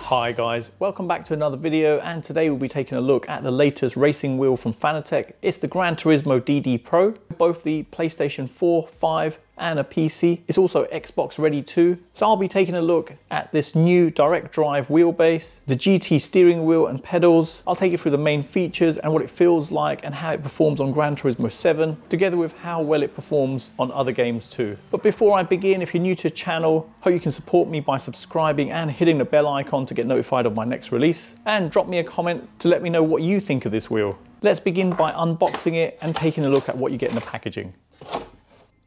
Hi guys, welcome back to another video, and today we'll be taking a look at the latest racing wheel from Fanatec. It's the Gran Turismo DD Pro, both the PlayStation 4, 5 and a PC. It's also Xbox ready too. So I'll be taking a look at this new direct drive wheelbase, the GT steering wheel and pedals. I'll take you through the main features and what it feels like and how it performs on Gran Turismo 7, together with how well it performs on other games too. But before I begin, if you're new to the channel, hope you can support me by subscribing and hitting the bell icon to get notified of my next release, and drop me a comment to let me know what you think of this wheel. Let's begin by unboxing it and taking a look at what you get in the packaging.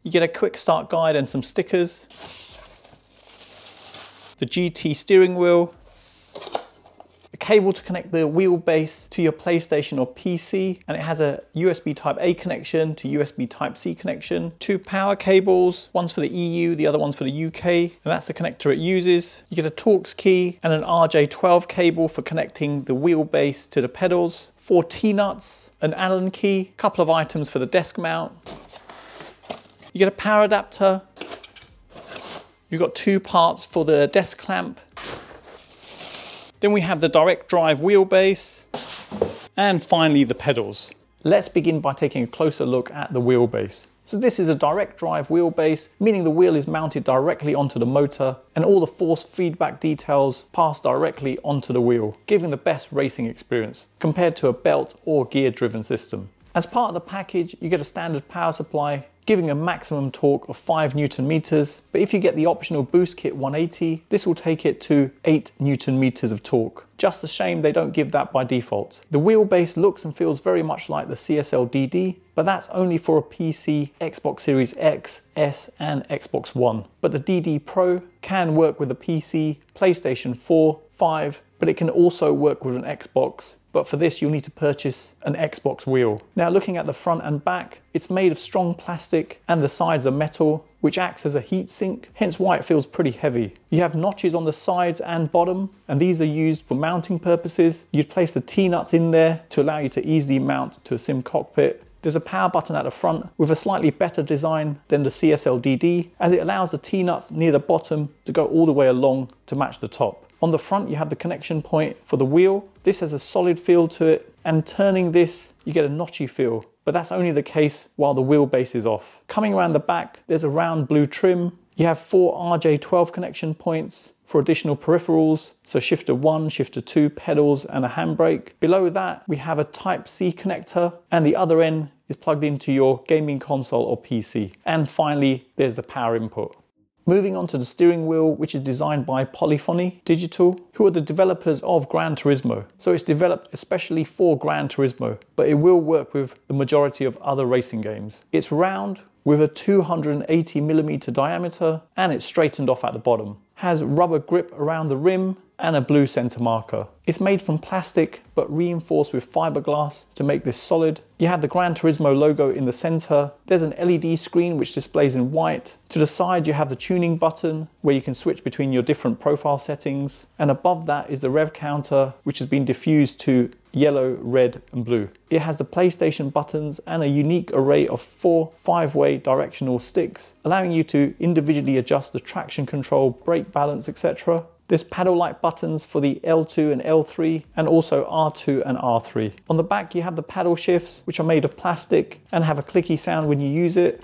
You get a quick start guide and some stickers, the GT steering wheel, a cable to connect the wheelbase to your PlayStation or PC, and it has a USB Type A connection to USB Type C connection, two power cables, one's for the EU, the other one's for the UK, and that's the connector it uses. You get a Torx key and an RJ12 cable for connecting the wheelbase to the pedals, 4 T-nuts, an Allen key, a couple of items for the desk mount. You get a power adapter, you've got 2 parts for the desk clamp, then we have the direct drive wheelbase, and finally the pedals. Let's begin by taking a closer look at the wheelbase. So this is a direct drive wheelbase, meaning the wheel is mounted directly onto the motor and all the force feedback details pass directly onto the wheel, giving the best racing experience compared to a belt or gear driven system. As part of the package, you get a standard power supply, giving a maximum torque of 5 Newton meters, but if you get the optional boost kit 180, this will take it to 8 Newton meters of torque. Just a shame they don't give that by default. The wheelbase looks and feels very much like the CSL DD, but that's only for a PC, Xbox Series X, S and Xbox One. But the DD Pro can work with a PC, PlayStation 4, 5, but it can also work with an Xbox. But for this, you'll need to purchase an Xbox wheel. Now looking at the front and back, it's made of strong plastic and the sides are metal, which acts as a heat sink, hence why it feels pretty heavy. You have notches on the sides and bottom, and these are used for mounting purposes. You'd place the T-nuts in there to allow you to easily mount to a sim cockpit. There's a power button at the front with a slightly better design than the CSL DD, as it allows the T-nuts near the bottom to go all the way along to match the top. On the front, you have the connection point for the wheel. This has a solid feel to it, and turning this, you get a notchy feel, but that's only the case while the wheelbase is off. Coming around the back, there's a round blue trim. You have 4 RJ12 connection points for additional peripherals, so shifter 1, shifter 2, pedals and a handbrake. Below that, we have a Type C connector, and the other end is plugged into your gaming console or PC. And finally, there's the power input. Moving on to the steering wheel, which is designed by Polyphony Digital, who are the developers of Gran Turismo. So it's developed especially for Gran Turismo, but it will work with the majority of other racing games. It's round with a 280mm diameter, and it's straightened off at the bottom. Has rubber grip around the rim and a blue center marker. It's made from plastic but reinforced with fiberglass to make this solid. You have the Gran Turismo logo in the center. There's an LED screen which displays in white. To the side you have the tuning button where you can switch between your different profile settings, and above that is the rev counter, which has been diffused to yellow, red and blue. It has the PlayStation buttons and a unique array of 4 5-way directional sticks, allowing you to individually adjust the traction control, brake balance, etc. There's paddle-like buttons for the L2 and L3, and also R2 and R3. On the back you have the paddle shifts, which are made of plastic and have a clicky sound when you use it.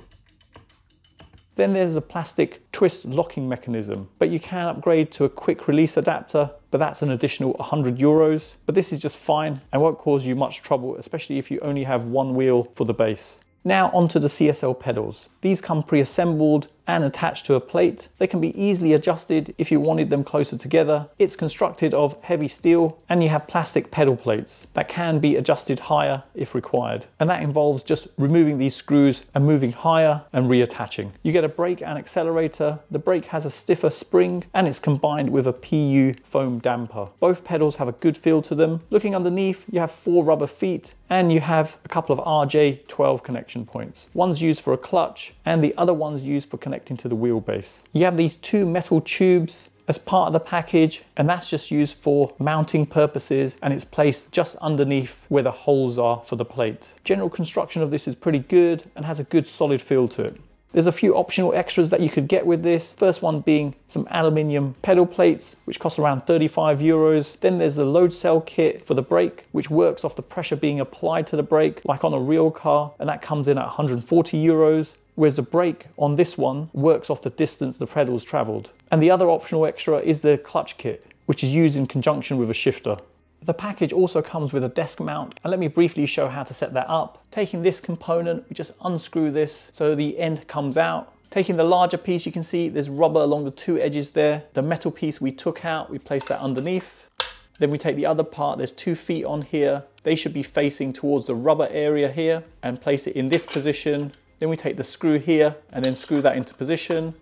Then there's a plastic twist locking mechanism, but you can upgrade to a quick release adapter, but that's an additional €100. But this is just fine and won't cause you much trouble, especially if you only have one wheel for the base. Now onto the CSL pedals. These come pre-assembled and attached to a plate. They can be easily adjusted if you wanted them closer together. It's constructed of heavy steel, and you have plastic pedal plates that can be adjusted higher if required. And that involves just removing these screws and moving higher and reattaching. You get a brake and accelerator. The brake has a stiffer spring and it's combined with a PU foam damper. Both pedals have a good feel to them. Looking underneath, you have 4 rubber feet and you have a couple of RJ12 connection points. One's used for a clutch and the other one's used for connecting to the wheelbase. You have these 2 metal tubes as part of the package, and that's just used for mounting purposes, and it's placed just underneath where the holes are for the plate. General construction of this is pretty good and has a good solid feel to it. There's a few optional extras that you could get with this. First one being some aluminium pedal plates, which cost around 35 euros. Then there's the load cell kit for the brake, which works off the pressure being applied to the brake, like on a real car, and that comes in at 140 euros. Whereas the brake on this one works off the distance the pedals traveled. And the other optional extra is the clutch kit, which is used in conjunction with a shifter. The package also comes with a desk mount, and let me briefly show how to set that up. Taking this component, we just unscrew this so the end comes out. Taking the larger piece, you can see there's rubber along the two edges there. The metal piece we took out, we place that underneath. Then we take the other part, there's 2 feet on here. They should be facing towards the rubber area here, and place it in this position. Then we take the screw here and then screw that into position.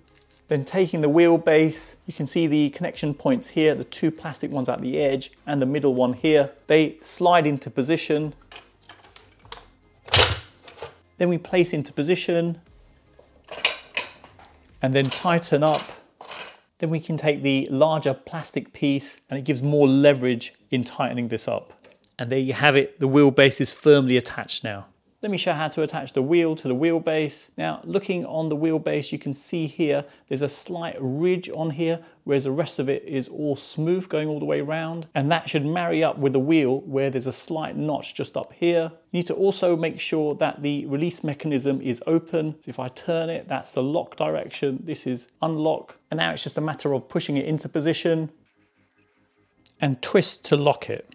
Then taking the wheelbase, you can see the connection points here, the 2 plastic ones at the edge and the middle one here. They slide into position. Then we place into position and then tighten up. Then we can take the larger plastic piece and it gives more leverage in tightening this up. And there you have it, the wheelbase is firmly attached now. Let me show how to attach the wheel to the wheelbase. Now, looking on the wheelbase, you can see here, there's a slight ridge on here, whereas the rest of it is all smooth going all the way around. And that should marry up with the wheel where there's a slight notch just up here. You need to also make sure that the release mechanism is open. So if I turn it, that's the lock direction. This is unlock. And now it's just a matter of pushing it into position and twist to lock it.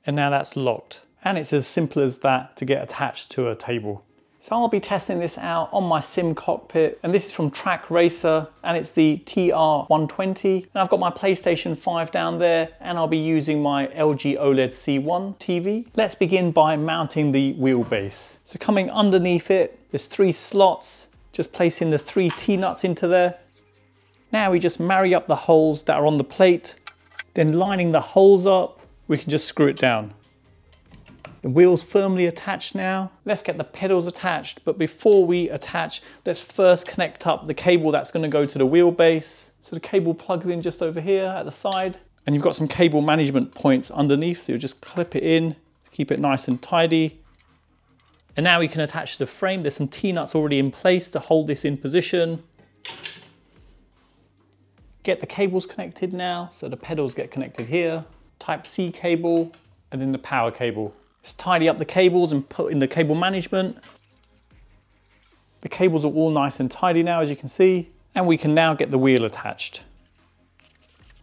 And now that's locked. And it's as simple as that to get attached to a table. So I'll be testing this out on my sim cockpit, and this is from Track Racer, and it's the TR120. And I've got my PlayStation 5 down there, and I'll be using my LG OLED C1 TV. Let's begin by mounting the wheelbase. So coming underneath it, there's 3 slots, just placing the 3 T-nuts into there. Now we just marry up the holes that are on the plate, then lining the holes up, we can just screw it down. The wheel's firmly attached now. Let's get the pedals attached, but before we attach, let's first connect up the cable that's going to go to the wheelbase. So the cable plugs in just over here at the side, and you've got some cable management points underneath, so you just clip it in to keep it nice and tidy. And now we can attach the frame. There's some T-nuts already in place to hold this in position. Get the cables connected now, so the pedals get connected here. Type-C cable, and then the power cable. Let's tidy up the cables and put in the cable management. The cables are all nice and tidy now, as you can see, and we can now get the wheel attached.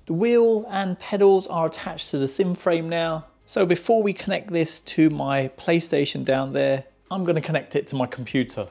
The wheel and pedals are attached to the sim frame now. So before we connect this to my PlayStation down there, I'm going to connect it to my computer.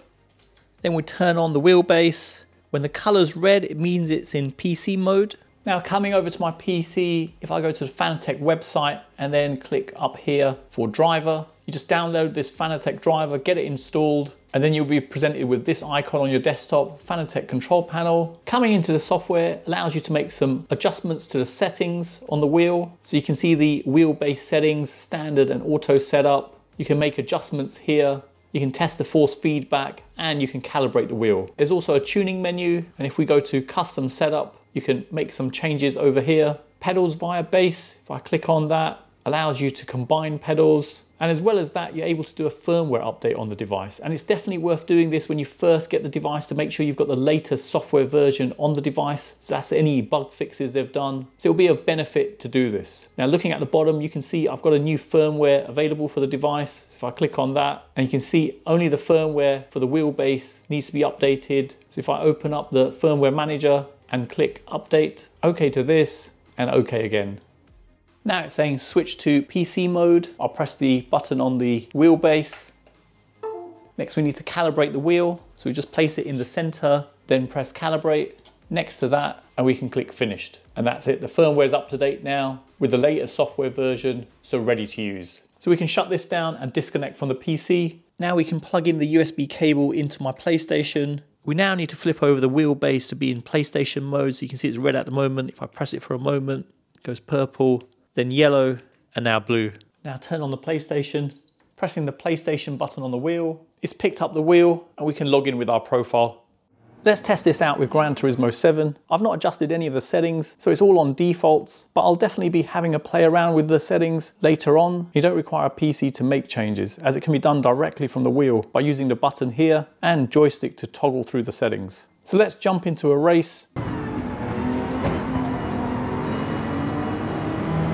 Then we turn on the wheelbase. When the color's red, it means it's in PC mode. Now coming over to my PC, if I go to the Fanatec website and then click up here for driver, you just download this Fanatec driver, get it installed, and then you'll be presented with this icon on your desktop, Fanatec control panel. Coming into the software allows you to make some adjustments to the settings on the wheel. So you can see the wheelbase settings, standard and auto setup. You can make adjustments here. You can test the force feedback and you can calibrate the wheel. There's also a tuning menu, and if we go to custom setup, you can make some changes over here. Pedals via base, if I click on that, allows you to combine pedals. And as well as that, you're able to do a firmware update on the device. And it's definitely worth doing this when you first get the device to make sure you've got the latest software version on the device. So that's any bug fixes they've done. So it'll be of benefit to do this. Now looking at the bottom, you can see I've got a new firmware available for the device. So if I click on that, and you can see only the firmware for the wheelbase needs to be updated. So if I open up the firmware manager and click update, OK to this, and OK again. Now it's saying switch to PC mode. I'll press the button on the wheelbase. Next we need to calibrate the wheel. So we just place it in the center, then press calibrate next to that, and we can click finished. And that's it, the firmware is up to date now with the latest software version, so ready to use. So we can shut this down and disconnect from the PC. Now we can plug in the USB cable into my PlayStation. We now need to flip over the wheelbase to be in PlayStation mode. So you can see it's red at the moment. If I press it for a moment, it goes purple, then yellow, and now blue. Now turn on the PlayStation, pressing the PlayStation button on the wheel. It's picked up the wheel and we can log in with our profile. Let's test this out with Gran Turismo 7. I've not adjusted any of the settings, so it's all on defaults, but I'll definitely be having a play around with the settings later on. You don't require a PC to make changes, as it can be done directly from the wheel by using the button here and joystick to toggle through the settings. So let's jump into a race.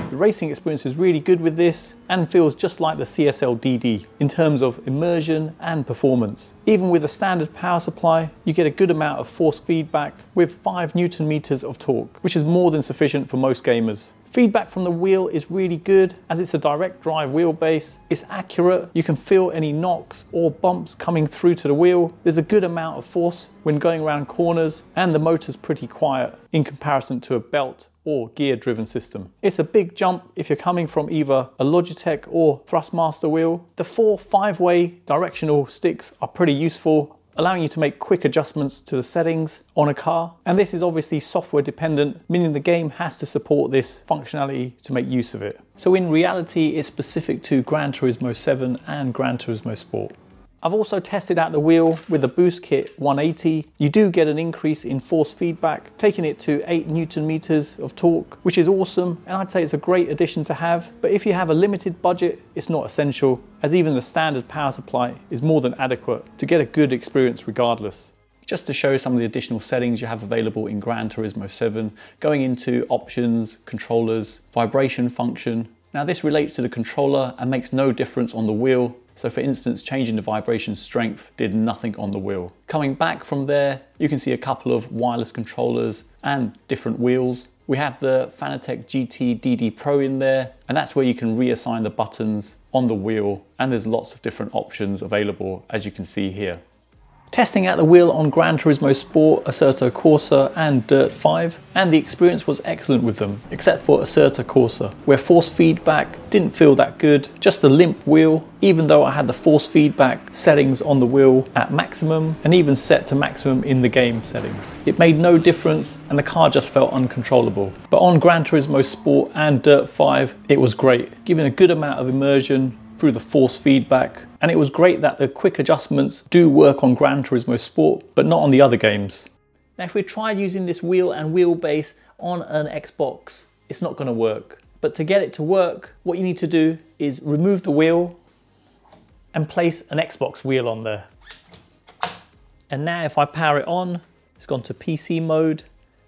The racing experience is really good with this and feels just like the CSL DD in terms of immersion and performance. Even with a standard power supply, you get a good amount of force feedback with 5 Newton meters of torque, which is more than sufficient for most gamers. Feedback from the wheel is really good as it's a direct drive wheelbase. It's accurate, you can feel any knocks or bumps coming through to the wheel. There's a good amount of force when going around corners, and the motor's pretty quiet in comparison to a belt or gear driven system. It's a big jump if you're coming from either a Logitech or Thrustmaster wheel. The 4 5-way directional sticks are pretty useful, allowing you to make quick adjustments to the settings on a car. And this is obviously software dependent, meaning the game has to support this functionality to make use of it. So in reality, it's specific to Gran Turismo 7 and Gran Turismo Sport. I've also tested out the wheel with the Boost Kit 180. You do get an increase in force feedback, taking it to 8 Newton meters of torque, which is awesome. And I'd say it's a great addition to have. But if you have a limited budget, it's not essential, as even the standard power supply is more than adequate to get a good experience regardless. Just to show some of the additional settings you have available in Gran Turismo 7, going into options, controllers, vibration function. Now this relates to the controller and makes no difference on the wheel. So for instance, changing the vibration strength did nothing on the wheel. Coming back from there, you can see a couple of wireless controllers and different wheels. We have the Fanatec GT DD Pro in there, and that's where you can reassign the buttons on the wheel, and there's lots of different options available, as you can see here. Testing out the wheel on Gran Turismo Sport, Assetto Corsa and Dirt 5, and the experience was excellent with them, except for Assetto Corsa, where force feedback didn't feel that good, just a limp wheel, even though I had the force feedback settings on the wheel at maximum and even set to maximum in the game settings. It made no difference and the car just felt uncontrollable. But on Gran Turismo Sport and Dirt 5, it was great, giving a good amount of immersion through the force feedback. And it was great that the quick adjustments do work on Gran Turismo Sport, but not on the other games. Now, if we tried using this wheel and wheelbase on an Xbox, it's not going to work. But to get it to work, what you need to do is remove the wheel and place an Xbox wheel on there. And now if I power it on, it's gone to PC mode.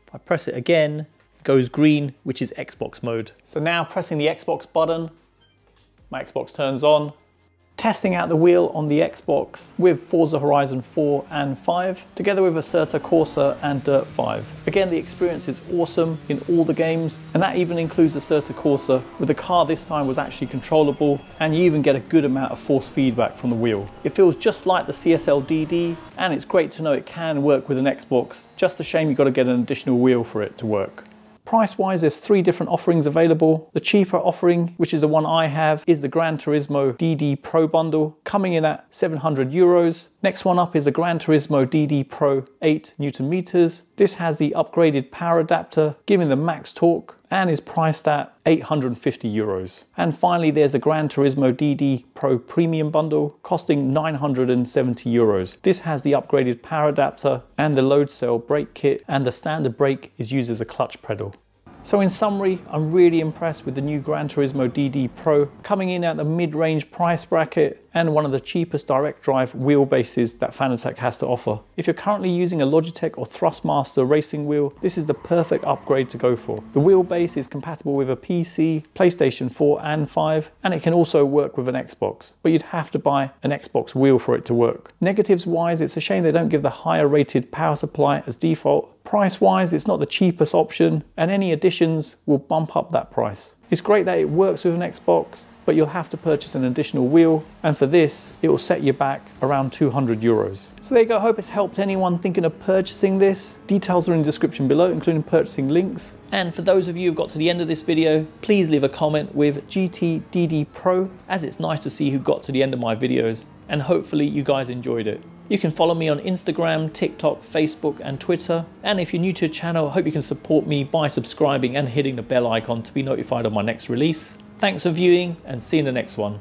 If I press it again, it goes green, which is Xbox mode. So now pressing the Xbox button, my Xbox turns on. Testing out the wheel on the Xbox with Forza Horizon 4 and 5, together with Assetto Corsa and Dirt 5. Again, the experience is awesome in all the games, and that even includes Assetto Corsa, where the car this time was actually controllable, and you even get a good amount of force feedback from the wheel. It feels just like the CSL DD, and it's great to know it can work with an Xbox. Just a shame you've got to get an additional wheel for it to work. Price-wise, there's 3 different offerings available. The cheaper offering, which is the one I have, is the Gran Turismo DD Pro bundle, coming in at €700. Next one up is the Gran Turismo DD Pro 8 Newton meters. This has the upgraded power adapter, giving the max torque, and is priced at €850. And finally, there's the Gran Turismo DD Pro Premium bundle, costing €970. This has the upgraded power adapter and the load cell brake kit, and the standard brake is used as a clutch pedal. So in summary, I'm really impressed with the new Gran Turismo DD Pro, coming in at the mid-range price bracket and one of the cheapest direct drive wheelbases that Fanatec has to offer. If you're currently using a Logitech or Thrustmaster racing wheel, this is the perfect upgrade to go for. The wheelbase is compatible with a PC, PlayStation 4 and 5, and it can also work with an Xbox, but you'd have to buy an Xbox wheel for it to work. Negatives wise, it's a shame they don't give the higher rated power supply as default. Price wise, it's not the cheapest option, and any additions will bump up that price. It's great that it works with an Xbox, but you'll have to purchase an additional wheel, and for this, it will set you back around €200. So there you go, I hope it's helped anyone thinking of purchasing this. Details are in the description below, including purchasing links. And for those of you who've got to the end of this video, please leave a comment with GT DD Pro, as it's nice to see who got to the end of my videos, and hopefully you guys enjoyed it. You can follow me on Instagram, TikTok, Facebook and Twitter. And if you're new to the channel, I hope you can support me by subscribing and hitting the bell icon to be notified of my next release. Thanks for viewing and see you in the next one.